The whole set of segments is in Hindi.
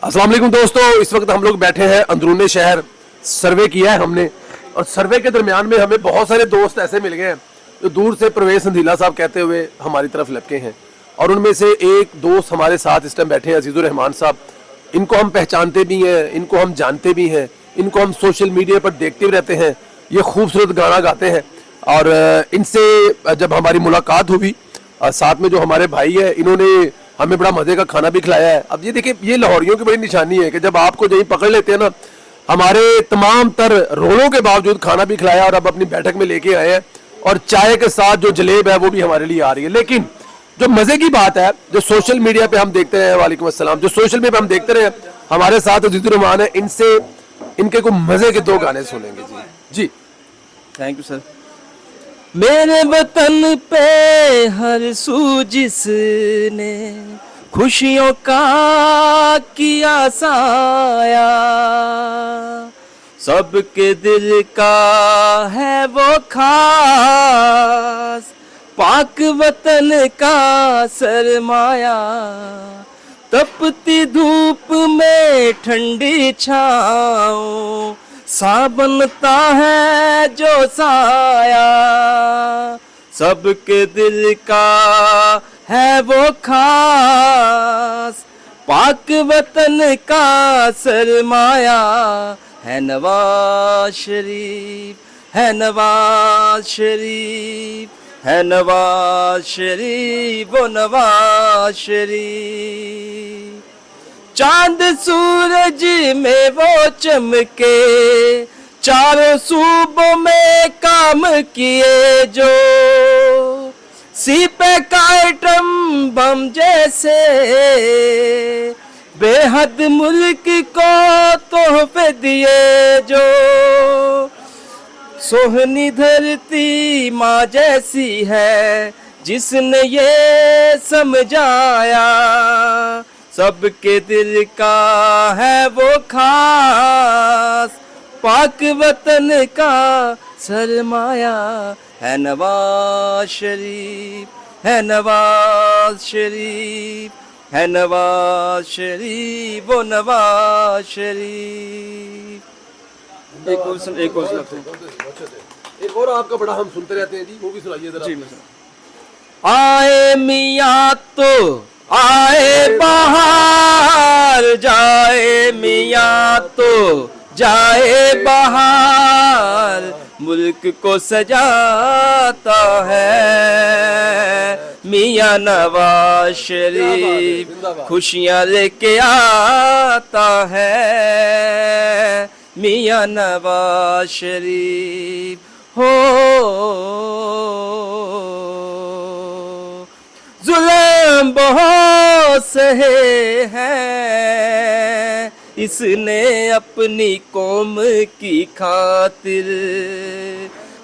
अस्सलाम वालेकुम दोस्तों, इस वक्त हम लोग बैठे हैं अंदरूनी शहर। सर्वे किया है हमने और सर्वे के दरमियान में हमें बहुत सारे दोस्त ऐसे मिल गए हैं जो दूर से परवेज संधीला साहब कहते हुए हमारी तरफ लपके हैं। और उनमें से एक दोस्त हमारे साथ इस टाइम बैठे हैं, अजीजुर रहमान साहब। इनको हम पहचानते भी हैं, इनको हम जानते भी हैं, इनको हम सोशल मीडिया पर देखते भी रहते हैं। ये खूबसूरत गाना गाते हैं और इनसे जब हमारी मुलाकात हुई, साथ में जो हमारे भाई है, इन्होंने हमें बड़ा मजे का खाना भी खिलाया है। अब ये देखिए, ये लाहौरियों की बड़ी निशानी है कि जब आपको यहीं पकड़ लेते हैं ना, हमारे तमाम तर रोलों के बावजूद खाना भी खिलाया और अब अपनी बैठक में लेके आए हैं। और चाय के साथ जो जलेब है वो भी हमारे लिए आ रही है। लेकिन जो मजे की बात है, जो सोशल मीडिया पे हम देखते रहे, वालेकुम अस्सलाम, जो सोशल मीडिया पे हम देखते रहे, हमारे साथ अजीजुर रहमान है, इनसे इनके को मजे के दो गाने सुनेंगे। जी जी, थैंक यू सर। मेरे वतन पे हर सू जिसने खुशियों का किया साया, सबके दिल का है वो खास, पाक वतन का सरमाया। तपती धूप में ठंडी छाँव सा बनता है जो साया, सबके दिल का है वो खास, पाक वतन का सरमाया। है नवाज शरीफ, है नवाज शरीफ, है नवाज शरीफ, वो नवाज शरीफ। चांद सूरज में वो चमके, चारों सूबों में काम किए जो, सीपे का एटम बम जैसे बेहद मुल्क को तोहफे दिए जो। सोहनी धरती माँ जैसी है जिसने ये समझाया, सबके दिल का है वो खास, पाक वतन का सरमाया। है नवाज शरीफ, है नवाज शरीफ, है नवाज शरीफ, वो नवाज शरीफ। एक और सुनाते हैं। एक और आपका बड़ा हम सुनते रहते हैं जी, वो भी सुनाइए जरा। जी आए मियाँ तो आए बहार, जाए मियाँ तो जाए बहार, मुल्क को सजाता है मियाँ नवाज शरीफ, खुशियाँ लेके आता है मियाँ नवाज शरीफ। हो जुल्म बहुत सहे हैं इसने अपनी कौम की खातिर,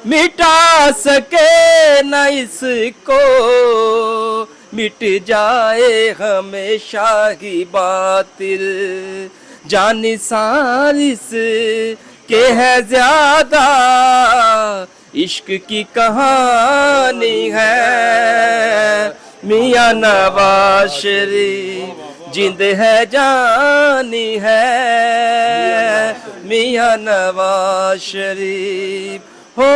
मिटा सके न इसको, मिट जाए हमेशा ही बातिल। जानिसार इस के है ज्यादा, इश्क की कहानी है मियाँ नवाज शरीफ, जिंद है जानी है मियाँ नवाज शरीफ। हो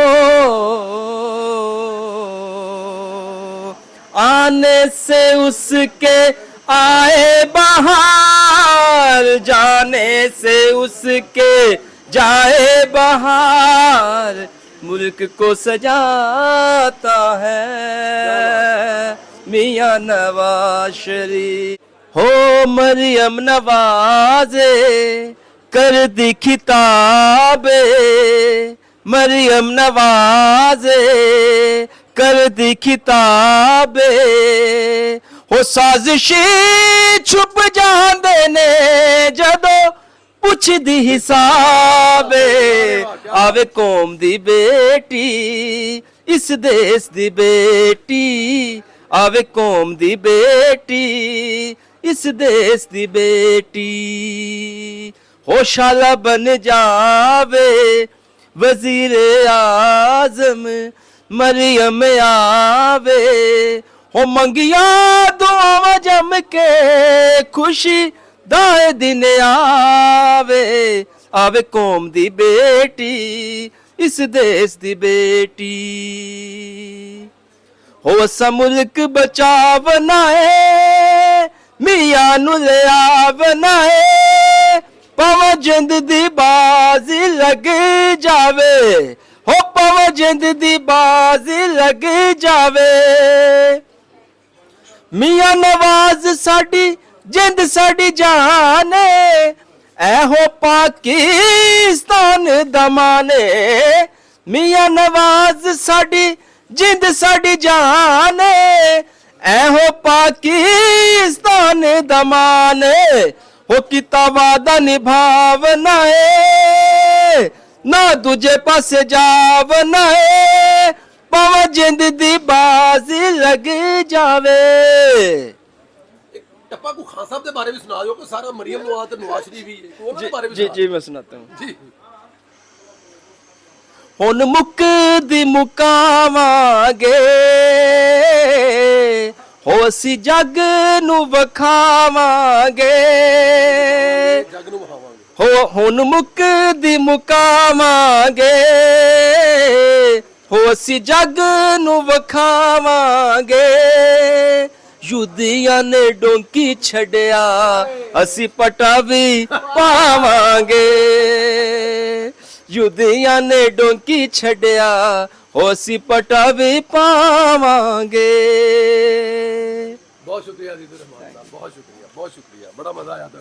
आने से उसके आए बहार, जाने से उसके जाए बहार, मुल्क को सजाता है मियाँ नवाज शरीफ। हो मरियम नवाजे कर दी खिताबे, मरियम नवाजे कर दी खिताबे, हो साजिशी छुप जांदे ने जदों पुछ दी हिसाबे। आवे कौम दी बेटी इस देश दी बेटी, आवे कौम दी बेटी इस देश दी बेटी। होशाला बन जावे वजीर आजम मरियम आवे, हो मंगिया दुआ जम के खुशी दाए दिन आवे आवे कौम दी बेटी इस देश दी बेटी हो असा मुल्क बचावना है मियां नु ले आवना है पवा जिंद दी बाजी लग जावे हो पवा जिंद दी बाजी लग जावे मियां नवाज साडी जिंद साडी जान ऐहो पाकिस्तान दमाने मियां नवाज साडी जिंद साडी जान ऐहो पाकिस्तान दमाने हो किता वादा निभावना है ना दूजे पासे जावना है पवा जिंद दी बाजी लग जावे टप्पा को खान साहब के बारे में सुना दो कि सारा मरियम नवाज ते नवाज शरीफ ही है उन्होंने बारे में जी सुना जी मैं सुनाता हूँ जी हुन मुकदी मुकावांगे हो असी जग नू वखावांगे जग नू वखावांगे हो हुन मुकदी मुकावांगे हो असी जग नू वखावांगे युद्धियां ने डोंकी छड़िया असी पटा भी पावांगे युद्धियां ने डोंकी छड़िया हो असी पटा भी पावांगे बहुत शुक्रिया दीदू रहमान साहब बहुत शुक्रिया बड़ा मजा आया था